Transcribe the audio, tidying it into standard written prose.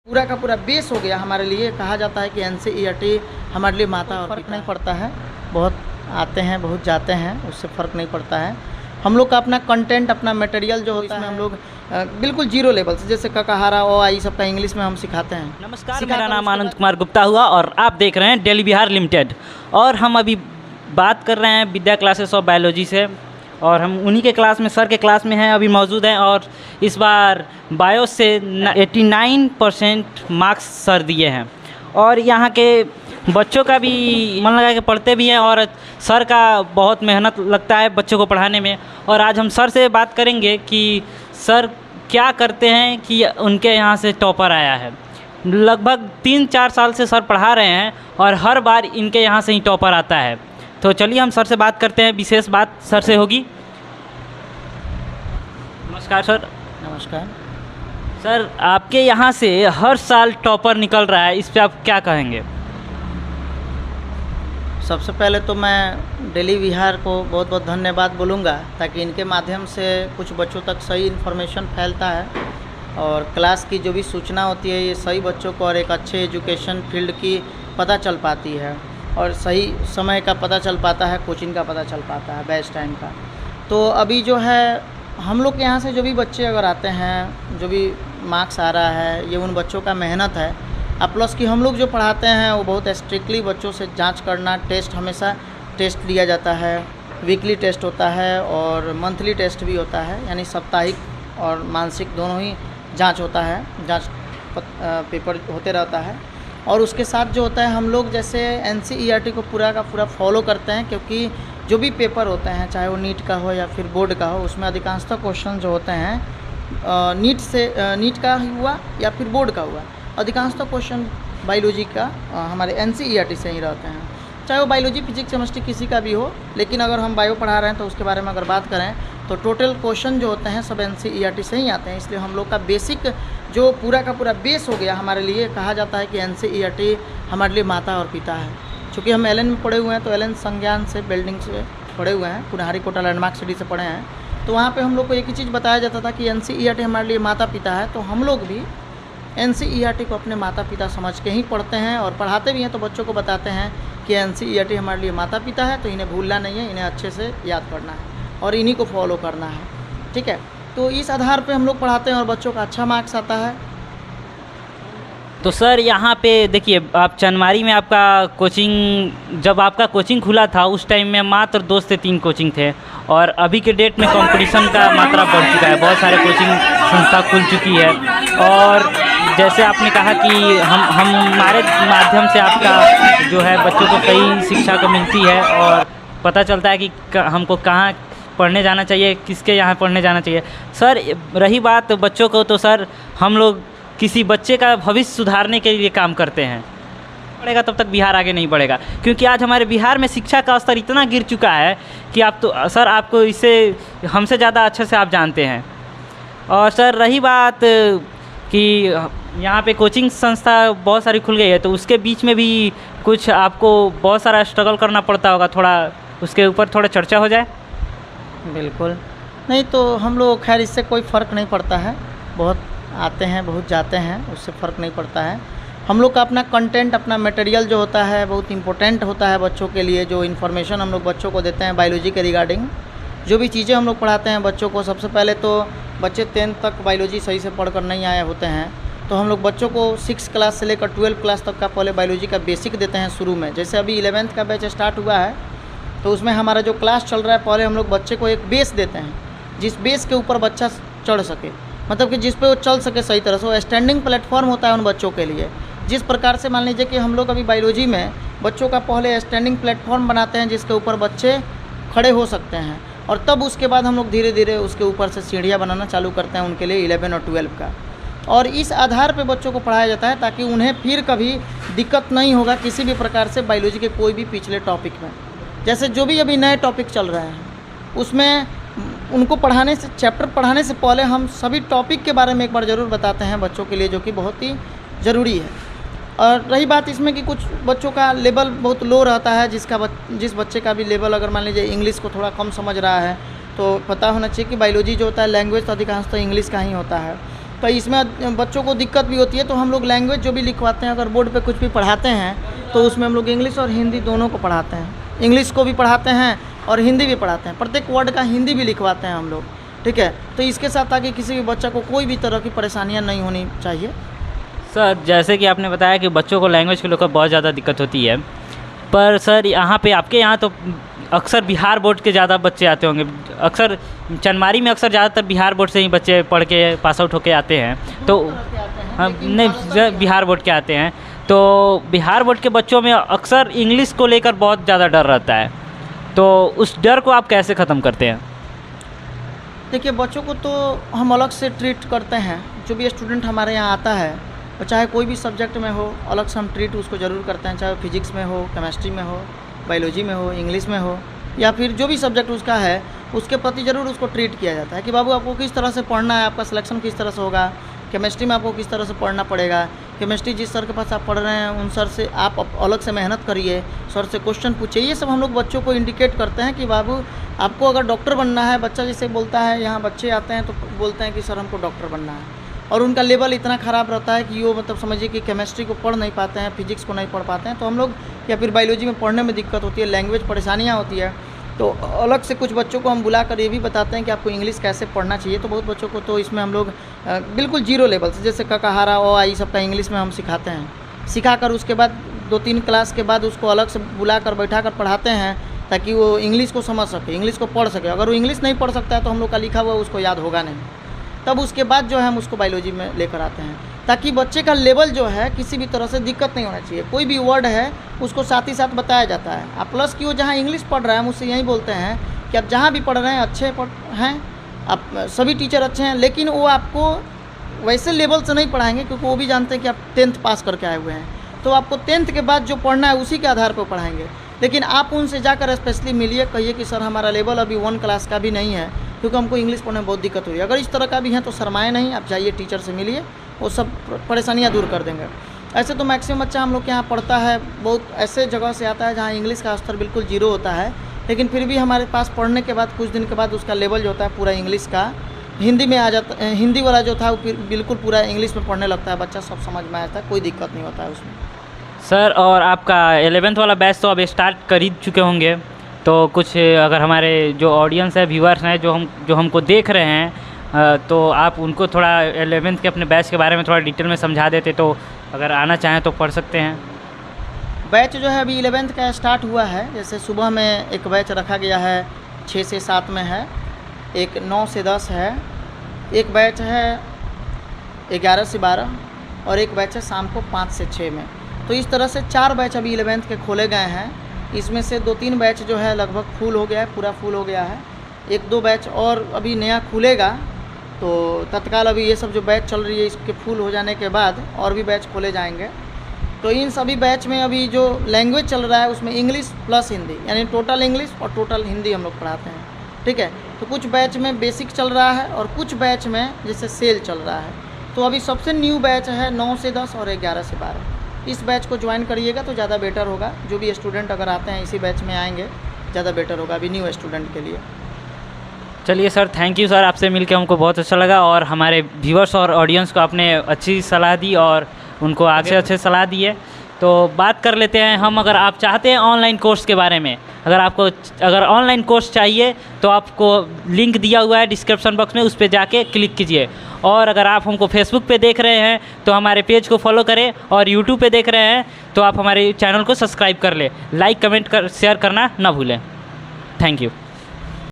पूरा का पूरा बेस हो गया हमारे लिए। कहा जाता है कि एनसीईआरटी हमारे लिए माता और फ़र्क नहीं पड़ता है। बहुत आते हैं, बहुत जाते हैं, उससे फ़र्क नहीं पड़ता है। हम लोग का अपना कंटेंट, अपना मटेरियल जो होता है हम लोग बिल्कुल जीरो लेवल से, जैसे ककाहारा ओ आई सबका इंग्लिश में हम सिखाते हैं। नमस्कार, मेरा नाम आनंद कुमार गुप्ता हुआ और आप देख रहे हैं डेली बिहार लिमिटेड। और हम अभी बात कर रहे हैं विद्या क्लासेस ऑफ बायोलॉजी से, और हम उन्हीं के क्लास में, सर के क्लास में हैं, अभी मौजूद हैं। और इस बार बायो से 89% मार्क्स सर दिए हैं, और यहाँ के बच्चों का भी मन लगा के पढ़ते भी हैं, और सर का बहुत मेहनत लगता है बच्चों को पढ़ाने में। और आज हम सर से बात करेंगे कि सर क्या करते हैं कि उनके यहाँ से टॉपर आया है। लगभग 3-4 साल से सर पढ़ा रहे हैं और हर बार इनके यहाँ से ही टॉपर आता है। तो चलिए हम सर से बात करते हैं, विशेष बात सर से होगी। नमस्कार सर। नमस्कार सर, आपके यहाँ से हर साल टॉपर निकल रहा है, इस पे आप क्या कहेंगे? सबसे पहले तो मैं डेली बिहार को बहुत बहुत धन्यवाद बोलूँगा, ताकि इनके माध्यम से कुछ बच्चों तक सही इन्फॉर्मेशन फैलता है और क्लास की जो भी सूचना होती है ये सही बच्चों को और एक अच्छे एजुकेशन फील्ड की पता चल पाती है, और सही समय का पता चल पाता है, कोचिंग का पता चल पाता है, बेस्ट टाइम का। तो अभी जो है हम लोग के यहाँ से जो भी बच्चे अगर आते हैं, जो भी मार्क्स आ रहा है, ये उन बच्चों का मेहनत है। अब प्लस कि हम लोग जो पढ़ाते हैं वो बहुत स्ट्रिक्टली बच्चों से जांच करना, टेस्ट हमेशा टेस्ट लिया जाता है, वीकली टेस्ट होता है और मंथली टेस्ट भी होता है, यानी साप्ताहिक और मानसिक दोनों ही जांच होता है, जांच पेपर होते रहता है। और उसके साथ जो होता है हम लोग जैसे एनसीईआरटी को पूरा का पूरा फॉलो करते हैं, क्योंकि जो भी पेपर होते हैं, चाहे वो नीट का हो या फिर बोर्ड का हो, उसमें अधिकांशतः क्वेश्चन जो होते हैं नीट का ही हुआ या फिर बोर्ड का हुआ, अधिकांशतः क्वेश्चन बायोलॉजी का हमारे एनसीईआरटी से ही रहते हैं, चाहे वो बायोलॉजी, फिजिक्स, केमिस्ट्री किसी का भी हो। लेकिन अगर हम बायो पढ़ा रहे हैं तो उसके बारे में अगर बात करें तो टोटल क्वेश्चन जो होते हैं सब एनसीईआरटी से ही आते हैं। इसलिए हम लोग का बेसिक जो पूरा का पूरा बेस हो गया हमारे लिए। कहा जाता है कि एनसीईआरटी हमारे लिए माता और पिता है। चूँकि हम एलएन में पढ़े हुए हैं, तो एलएन संज्ञान से, बिल्डिंग से पढ़े हुए हैं, पुनहारी कोटा लैंडमार्क सिटी से पढ़े हैं, तो वहाँ पे हम लोग को एक ही चीज़ बताया जाता था कि एनसीईआरटी हमारे लिए माता पिता है। तो हम लोग भी एनसीईआरटी को अपने माता पिता समझ के ही पढ़ते हैं और पढ़ाते भी हैं। तो बच्चों को बताते हैं कि एनसीईआरटी हमारे लिए माता पिता है, तो इन्हें भूलना नहीं है, इन्हें अच्छे से याद करना है और इन्हीं को फॉलो करना है। ठीक है, तो इस आधार पे हम लोग पढ़ाते हैं और बच्चों का अच्छा मार्क्स आता है। तो सर यहाँ पे देखिए, आप चनमारी में आपका कोचिंग, जब आपका कोचिंग खुला था उस टाइम में मात्र 2 से 3 कोचिंग थे, और अभी के डेट में कंपटीशन का मात्रा बढ़ चुका है, बहुत सारे कोचिंग संस्था खुल चुकी है। और जैसे आपने कहा कि हमारे माध्यम से आपका जो है बच्चों को सही शिक्षा को मिलती है और पता चलता है कि हमको कहाँ पढ़ने जाना चाहिए, किसके यहाँ पढ़ने जाना चाहिए। सर, रही बात बच्चों को, तो सर हम लोग किसी बच्चे का भविष्य सुधारने के लिए काम करते हैं, बढ़ेगा तब तक बिहार आगे नहीं बढ़ेगा। क्योंकि आज हमारे बिहार में शिक्षा का स्तर इतना गिर चुका है कि आप तो सर, आपको इससे हमसे ज़्यादा अच्छे से आप जानते हैं। और सर रही बात कि यहाँ पे कोचिंग संस्था बहुत सारी खुल गई है, तो उसके बीच में भी कुछ आपको बहुत सारा स्ट्रगल करना पड़ता होगा, थोड़ा उसके ऊपर थोड़ा चर्चा हो जाए। बिल्कुल नहीं, तो हम लोग खैर इससे कोई फ़र्क नहीं पड़ता है। बहुत आते हैं, बहुत जाते हैं, उससे फ़र्क नहीं पड़ता है। हम लोग का अपना कंटेंट, अपना मटेरियल जो होता है बहुत इंपॉर्टेंट होता है बच्चों के लिए। जो इन्फॉर्मेशन हम लोग बच्चों को देते हैं बायोलॉजी के रिगार्डिंग, जो भी चीज़ें हम लोग पढ़ाते हैं बच्चों को, सबसे पहले तो बच्चे 10th तक बायोलॉजी सही से पढ़ कर नहीं आए होते हैं, तो हम लोग बच्चों को 6 क्लास से लेकर 12 क्लास तक का पहले बायोलॉजी का बेसिक देते हैं शुरू में। जैसे अभी 11th का बैच स्टार्ट हुआ है, तो उसमें हमारा जो क्लास चल रहा है, पहले हम लोग बच्चे को एक बेस देते हैं, जिस बेस के ऊपर बच्चा चढ़ सके, मतलब कि जिस पे वो चल सके सही तरह से। वो स्टैंडिंग प्लेटफॉर्म होता है उन बच्चों के लिए। जिस प्रकार से मान लीजिए कि हम लोग अभी बायोलॉजी में बच्चों का पहले स्टैंडिंग प्लेटफॉर्म बनाते हैं, जिसके ऊपर बच्चे खड़े हो सकते हैं, और तब उसके बाद हम लोग धीरे धीरे उसके ऊपर से सीढ़ियाँ बनाना चालू करते हैं उनके लिए 11 और 12 का। और इस आधार पे बच्चों को पढ़ाया जाता है, ताकि उन्हें फिर कभी दिक्कत नहीं होगा किसी भी प्रकार से बायोलॉजी के कोई भी पिछले टॉपिक में। जैसे जो भी अभी नए टॉपिक चल रहे हैं, उसमें उनको पढ़ाने से, चैप्टर पढ़ाने से पहले हम सभी टॉपिक के बारे में एक बार ज़रूर बताते हैं बच्चों के लिए, जो कि बहुत ही ज़रूरी है। और रही बात इसमें कि कुछ बच्चों का लेवल बहुत लो रहता है, जिस बच्चे का भी लेवल, अगर मान लीजिए इंग्लिश को थोड़ा कम समझ रहा है, तो पता होना चाहिए कि बायोलॉजी जो होता है लैंग्वेज तो अधिकांश तो इंग्लिश का ही होता है। तो इसमें बच्चों को दिक्कत भी होती है, तो हम लोग लैंग्वेज जो भी लिखवाते हैं, अगर बोर्ड पे कुछ भी पढ़ाते हैं तो उसमें हम लोग इंग्लिश और हिंदी दोनों को पढ़ाते हैं। इंग्लिश को भी पढ़ाते हैं और हिंदी भी पढ़ाते हैं, प्रत्येक वर्ड का हिंदी भी लिखवाते हैं हम लोग, ठीक है। तो इसके साथ ताकि किसी भी बच्चा को कोई भी तरह की परेशानियाँ नहीं होनी चाहिए। सर जैसे कि आपने बताया कि बच्चों को लैंग्वेज को लेकर बहुत ज़्यादा दिक्कत होती है, पर सर यहाँ पे आपके यहाँ तो अक्सर बिहार बोर्ड के ज़्यादा बच्चे आते होंगे। अक्सर चनमारी में अक्सर ज़्यादातर बिहार बोर्ड से ही बच्चे पढ़ के पास आउट होके आते हैं, तो नहीं बिहार बोर्ड के आते हैं, तो बिहार बोर्ड के बच्चों में अक्सर इंग्लिश को लेकर बहुत ज़्यादा डर रहता है, तो उस डर को आप कैसे ख़त्म करते हैं? देखिए, बच्चों को तो हम अलग से ट्रीट करते हैं। जो भी स्टूडेंट हमारे यहाँ आता है, और चाहे कोई भी सब्जेक्ट में हो, अलग से हम ट्रीट उसको ज़रूर करते हैं, चाहे फिजिक्स में हो, केमिस्ट्री में हो, बायोलॉजी में हो, इंग्लिश में हो, या फिर जो भी सब्जेक्ट उसका है उसके प्रति ज़रूर उसको ट्रीट किया जाता है कि बाबू आपको किस तरह से पढ़ना है, आपका सिलेक्शन किस तरह से होगा, केमिस्ट्री में आपको किस तरह से पढ़ना पड़ेगा, केमिस्ट्री जिस सर के पास आप पढ़ रहे हैं उन सर से आप अलग से मेहनत करिए, सर से क्वेश्चन पूछिए। ये सब हम लोग बच्चों को इंडिकेट करते हैं कि बाबू आपको अगर डॉक्टर बनना है, बच्चा जैसे बोलता है, यहाँ बच्चे आते हैं तो बोलते हैं कि सर हमको डॉक्टर बनना है, और उनका लेवल इतना ख़राब रहता है कि वो मतलब समझिए कि केमिस्ट्री को पढ़ नहीं पाते हैं, फिजिक्स को नहीं पढ़ पाते हैं, तो हम लोग या फिर बायोलॉजी में पढ़ने में दिक्कत होती है, लैंग्वेज परेशानियाँ होती है, तो अलग से कुछ बच्चों को हम बुलाकर ये भी बताते हैं कि आपको इंग्लिश कैसे पढ़ना चाहिए। तो बहुत बच्चों को तो इसमें हम लोग बिल्कुल जीरो लेवल से, जैसे ककाहारा ओ आई सबका इंग्लिश में हम सिखाते हैं, सिखाकर उसके बाद 2-3 क्लास के बाद उसको अलग से बुलाकर बैठाकर पढ़ाते हैं ताकि वो इंग्लिश को समझ सके, इंग्लिश को पढ़ सके। अगर वो इंग्लिश नहीं पढ़ सकता है तो हम लोग का लिखा हुआ उसको याद होगा नहीं, तब उसके बाद जो है हम उसको बायोलॉजी में लेकर आते हैं, ताकि बच्चे का लेवल जो है किसी भी तरह से दिक्कत नहीं होना चाहिए। कोई भी वर्ड है उसको साथ ही साथ बताया जाता है। आप प्लस कि वो जहाँ इंग्लिश पढ़ रहा है हम उससे यही बोलते हैं कि आप जहाँ भी पढ़ रहे हैं अच्छे हैं, आप सभी टीचर अच्छे हैं, लेकिन वो आपको वैसे लेवल से नहीं पढ़ाएंगे क्योंकि वो भी जानते हैं कि आप 10th पास करके आए हुए हैं, तो आपको 10th के बाद जो पढ़ना है उसी के आधार पर पढ़ाएंगे। लेकिन आप उनसे जाकर स्पेशली मिलिए, कहिए कि सर हमारा लेवल अभी 1 क्लास का भी नहीं है क्योंकि हमको इंग्लिश पढ़ने में बहुत दिक्कत हो रही है। अगर इस तरह का भी है तो शर्माए नहीं, आप जाइए टीचर से मिलिए, वो सब परेशानियाँ दूर कर देंगे। ऐसे तो मैक्सिमम बच्चा हम लोग के यहाँ पढ़ता है, बहुत ऐसे जगह से आता है जहाँ इंग्लिश का स्तर बिल्कुल जीरो होता है, लेकिन फिर भी हमारे पास पढ़ने के बाद कुछ दिन के बाद उसका लेवल जो होता है पूरा इंग्लिश का हिंदी में आ जाता है, हिंदी वाला जो था वो बिल्कुल पूरा इंग्लिश में पढ़ने लगता है, बच्चा सब समझ में आता है, कोई दिक्कत नहीं होता है उसमें। सर और आपका 11th वाला बैच तो अब स्टार्ट कर ही चुके होंगे, तो कुछ अगर हमारे जो ऑडियंस है, व्यूअर्स हैं, जो हमको देख रहे हैं, तो आप उनको थोड़ा 11th के अपने बैच के बारे में थोड़ा डिटेल में समझा देते तो अगर आना चाहें तो पढ़ सकते हैं। बैच जो है अभी 11th का स्टार्ट हुआ है। जैसे सुबह में एक बैच रखा गया है 6 से 7 में है, एक 9 से 10 है, एक बैच है 11 से 12 और एक बैच है शाम को 5 से 6 में। तो इस तरह से 4 बैच अभी 11th के खोले गए हैं। इसमें से 2-3 बैच जो है लगभग फुल हो गया है, पूरा फुल हो गया है। 1-2 बैच और अभी नया खुलेगा, तो तत्काल अभी ये सब जो बैच चल रही है इसके फुल हो जाने के बाद और भी बैच खोले जाएंगे। तो इन सभी बैच में अभी जो लैंग्वेज चल रहा है उसमें इंग्लिश प्लस हिंदी, यानी टोटल इंग्लिश और टोटल हिंदी हम लोग पढ़ाते हैं, ठीक है। तो कुछ बैच में बेसिक चल रहा है और कुछ बैच में जैसे सेल चल रहा है। तो अभी सबसे न्यू बैच है 9 से 10 और 11 से 12। इस बैच को ज्वाइन करिएगा तो ज़्यादा बेटर होगा। जो भी स्टूडेंट अगर आते हैं इसी बैच में आएंगे ज़्यादा बेटर होगा अभी न्यू स्टूडेंट के लिए। चलिए सर, थैंक यू सर, आपसे मिलकर हमको बहुत अच्छा लगा और हमारे व्यूअर्स और ऑडियंस को आपने अच्छी सलाह दी और उनको आगे अच्छे सलाह दी है। तो बात कर लेते हैं हम, अगर आप चाहते हैं ऑनलाइन कोर्स के बारे में, अगर ऑनलाइन कोर्स चाहिए तो आपको लिंक दिया हुआ है डिस्क्रिप्शन बॉक्स में, उस पर जाके क्लिक कीजिए। और अगर आप हमको फेसबुक पे देख रहे हैं तो हमारे पेज को फॉलो करें, और यूट्यूब पे देख रहे हैं तो आप हमारे चैनल को सब्सक्राइब कर लें। लाइक कमेंट शेयर करना ना भूलें। Thank you.